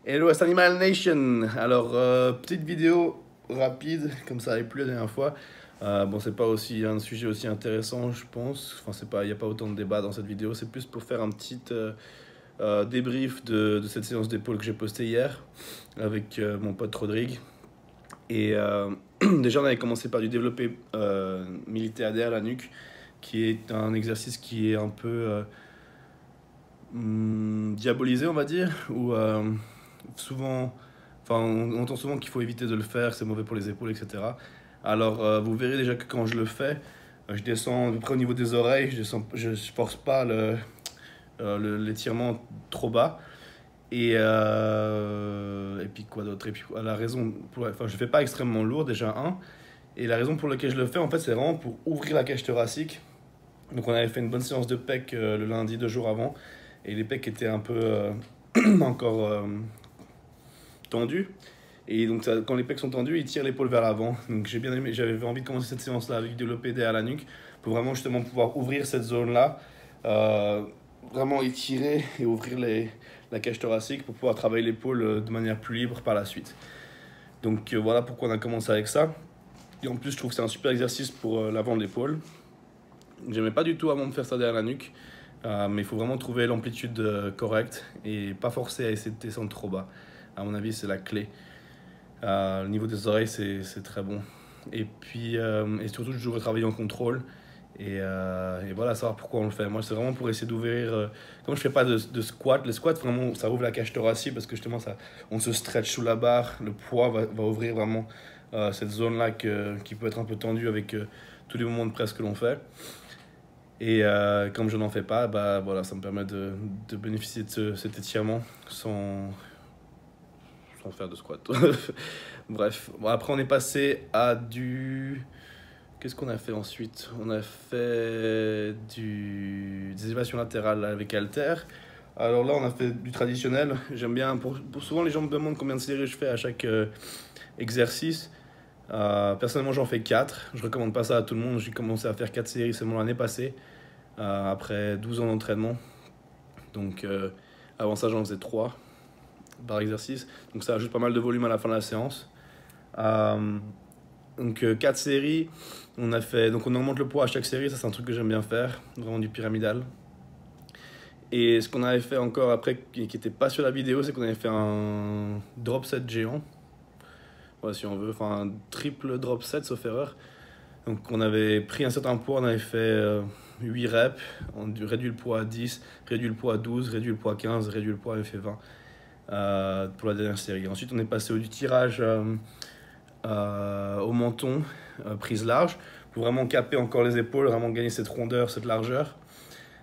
Hello West Animal Nation. Alors, petite vidéo rapide, comme ça n'avait plus la dernière fois. Bon, c'est pas aussi un sujet aussi intéressant, je pense. Enfin, c'est pas, il n'y a pas autant de débat dans cette vidéo. C'est plus pour faire un petit débrief de cette séance d'épaule que j'ai postée hier avec mon pote Rodrigue. Et déjà, on avait commencé par du développé militaire derrière la nuque, qui est un exercice qui est un peu diabolisé, on va dire, ou souvent, enfin, on entend souvent qu'il faut éviter de le faire, c'est mauvais pour les épaules, etc. Alors, vous verrez déjà que quand je le fais, je descends à peu près au niveau des oreilles, je force pas l'étirement trop bas. Et puis quoi d'autre? Et puis la raison, enfin, je fais pas extrêmement lourd, déjà un. Et la raison pour laquelle je le fais, en fait, c'est vraiment pour ouvrir la cage thoracique. Donc, on avait fait une bonne séance de pec le lundi, 2 jours avant. Et les pecs étaient un peu encore tendus. Et donc, quand les pecs sont tendus, ils tirent l'épaule vers l'avant. Donc, j'ai bien aimé, j'avais envie de commencer cette séance-là avec du développé derrière la nuque pour vraiment justement pouvoir ouvrir cette zone-là, vraiment étirer et ouvrir la cage thoracique pour pouvoir travailler l'épaule de manière plus libre par la suite. Donc, voilà pourquoi on a commencé avec ça. Et en plus, je trouve que c'est un super exercice pour l'avant de l'épaule. J'aimais pas du tout avant de faire ça derrière la nuque, mais il faut vraiment trouver l'amplitude correcte et pas forcer à essayer de descendre trop bas. À mon avis, c'est la clé. Le niveau des oreilles, c'est très bon. Et puis, et surtout, je devrais travailler en contrôle. Et voilà, savoir pourquoi on le fait. Moi, c'est vraiment pour essayer d'ouvrir. Comme je fais pas de squat, le squat, vraiment, ça ouvre la cage thoracique parce que justement, ça, on se stretch sous la barre. Le poids va ouvrir vraiment cette zone-là qui peut être un peu tendue avec tous les mouvements de presse que l'on fait. Et comme je n'en fais pas, bah, voilà, ça me permet de bénéficier de cet étirement sans faire de squat. Bref, bon, après on est passé à du... Qu'est-ce qu'on a fait ensuite? On a fait des élévations latérales avec halter. Alors là, on a fait du traditionnel. J'aime bien, souvent les gens me demandent combien de séries je fais à chaque exercice. Personnellement, j'en fais 4. Je recommande pas ça à tout le monde. J'ai commencé à faire 4 séries seulement l'année passée, après 12 ans d'entraînement. Donc avant ça, j'en faisais 3 par exercice. Donc ça ajoute pas mal de volume à la fin de la séance. Donc 4 séries. Donc on augmente le poids à chaque série. Ça, c'est un truc que j'aime bien faire. Vraiment du pyramidal. Et ce qu'on avait fait encore après, qui n'était pas sur la vidéo, c'est qu'on avait fait un drop set géant. Ouais, si on veut. Enfin, un triple drop set, sauf erreur. Donc on avait pris un certain poids, on avait fait 8 reps, on a réduit le poids à 10, réduit le poids à 12, réduit le poids à 15, réduit le poids à fait 20 pour la dernière série. Ensuite on est passé du tirage au menton, prise large, pour vraiment caper encore les épaules, vraiment gagner cette rondeur, cette largeur.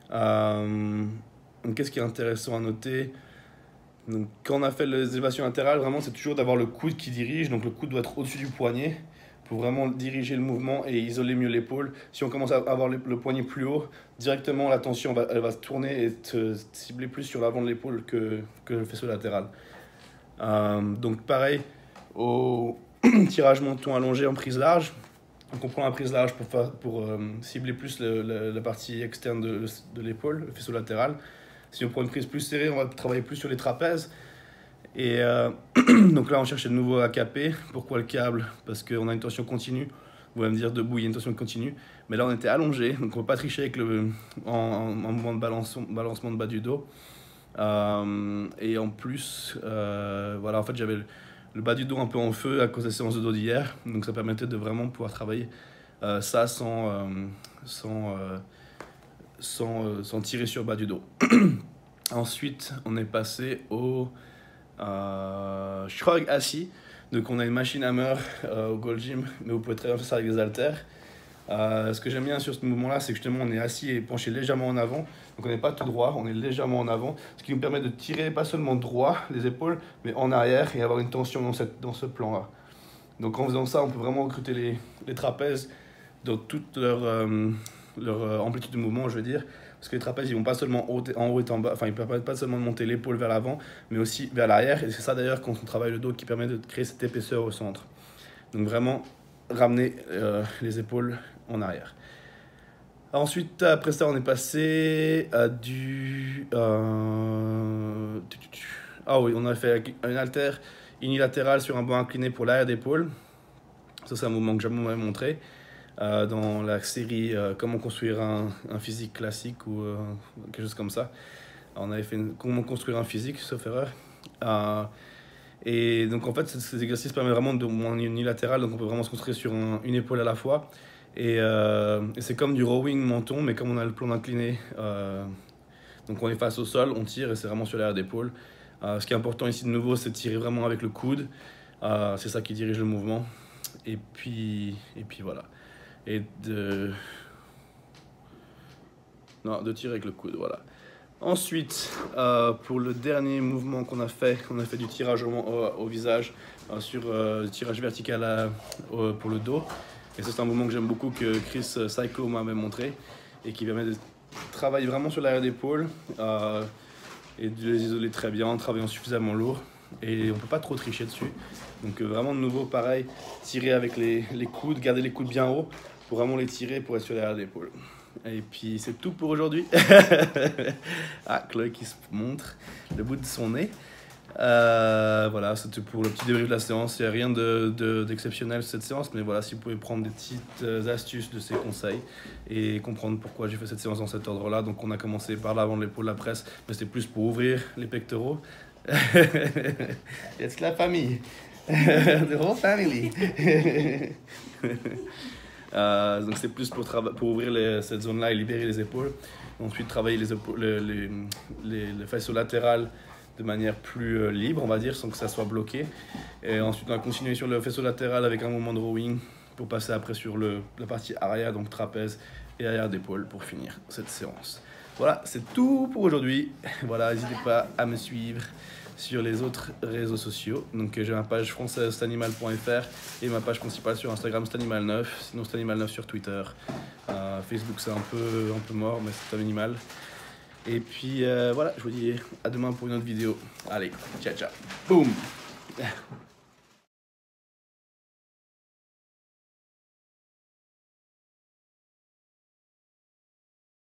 Donc qu'est-ce qui est intéressant à noter? Donc, quand on a fait les élévations latérales, vraiment c'est toujours d'avoir le coude qui dirige, donc le coude doit être au-dessus du poignet pour vraiment diriger le mouvement et isoler mieux l'épaule. Si on commence à avoir le poignet plus haut, directement la tension elle va se tourner et te cibler plus sur l'avant de l'épaule que le faisceau latéral. Donc pareil, au tirage menton allongé en prise large, donc on prend la prise large pour cibler plus la partie externe de l'épaule, le faisceau latéral. Si on prend une prise plus serrée, on va travailler plus sur les trapèzes. Et donc là, on cherchait de nouveau à caper. Pourquoi le câble? Parce qu'on a une tension continue. Vous allez me dire debout, il y a une tension continue. Mais là, on était allongé, donc on ne peut pas tricher avec en mouvement de balancement de bas du dos. Et en plus, voilà, en fait, j'avais le bas du dos un peu en feu à cause des séances de dos d'hier. Donc ça permettait de vraiment pouvoir travailler ça sans tirer sur le bas du dos. Ensuite, on est passé au shrug assis. Donc on a une machine hammer au Gold Gym, mais vous pouvez très bien faire ça avec des haltères. Ce que j'aime bien sur ce mouvement-là, c'est que justement on est assis et penché légèrement en avant. Donc on n'est pas tout droit, on est légèrement en avant. Ce qui nous permet de tirer pas seulement droit les épaules, mais en arrière et avoir une tension dans ce plan-là. Donc en faisant ça, on peut vraiment recruter les trapèzes dans toute leur amplitude de mouvement, je veux dire. Parce que les trapèzes, ils vont pas seulement en haut et en bas, enfin, ils permettent pas seulement de monter l'épaule vers l'avant, mais aussi vers l'arrière. Et c'est ça d'ailleurs, quand on travaille le dos, qui permet de créer cette épaisseur au centre. Donc vraiment, ramener les épaules en arrière. Ensuite, après ça, on est passé à Ah oui, on a fait un halter unilatéral sur un banc incliné pour l'arrière d'épaule. Ça, c'est un mouvement que j'avais montré dans la série Comment construire un physique classique ou quelque chose comme ça. On avait fait Comment construire un physique, sauf erreur. Et donc en fait, ces exercices permettent vraiment de unilatéral, donc on peut vraiment se concentrer sur une épaule à la fois. Et c'est comme du rowing menton, mais comme on a le plan incliné, donc on est face au sol, on tire et c'est vraiment sur l'arrière d'épaule. Ce qui est important ici de nouveau, c'est de tirer vraiment avec le coude. C'est ça qui dirige le mouvement. Et puis voilà. Et de tirer avec le coude, voilà. Ensuite, pour le dernier mouvement qu'on a fait du tirage au visage sur du tirage vertical pour le dos. Et ça, c'est un mouvement que j'aime beaucoup, que Chris Psycho m'avait montré et qui permet de travailler vraiment sur l'arrière d'épaule et de les isoler très bien en travaillant suffisamment lourd. Et on ne peut pas trop tricher dessus. Donc vraiment de nouveau, pareil, tirer avec les coudes, garder les coudes bien hauts pour vraiment les tirer pour être sur l'arrière d'épaule. Et puis c'est tout pour aujourd'hui. Ah, Chloé qui se montre le bout de son nez. Voilà, c'était pour le petit débrief de la séance. Il n'y a rien d'exceptionnel cette séance, mais voilà, si vous pouvez prendre des petites astuces de ces conseils et comprendre pourquoi j'ai fait cette séance dans cet ordre-là. Donc on a commencé par l'avant de l'épaule, la presse, mais c'était plus pour ouvrir les pectoraux. It's la famille. The whole family. Donc c'est plus pour ouvrir cette zone-là et libérer les épaules. Ensuite travailler les faisceaux latérales de manière plus libre, on va dire, sans que ça soit bloqué. Et ensuite on va continuer sur le faisceau latéral avec un mouvement de rowing pour passer après sur la partie arrière, donc trapèze et arrière d'épaule pour finir cette séance. Voilà, c'est tout pour aujourd'hui. Voilà, n'hésitez pas à me suivre sur les autres réseaux sociaux. Donc j'ai ma page française stanimal.fr et ma page principale sur Instagram Stanimal9, sinon Stanimal9 sur Twitter. Facebook c'est un peu mort, mais c'est minimal. Et puis voilà, je vous dis à demain pour une autre vidéo. Allez, ciao ciao. Boum.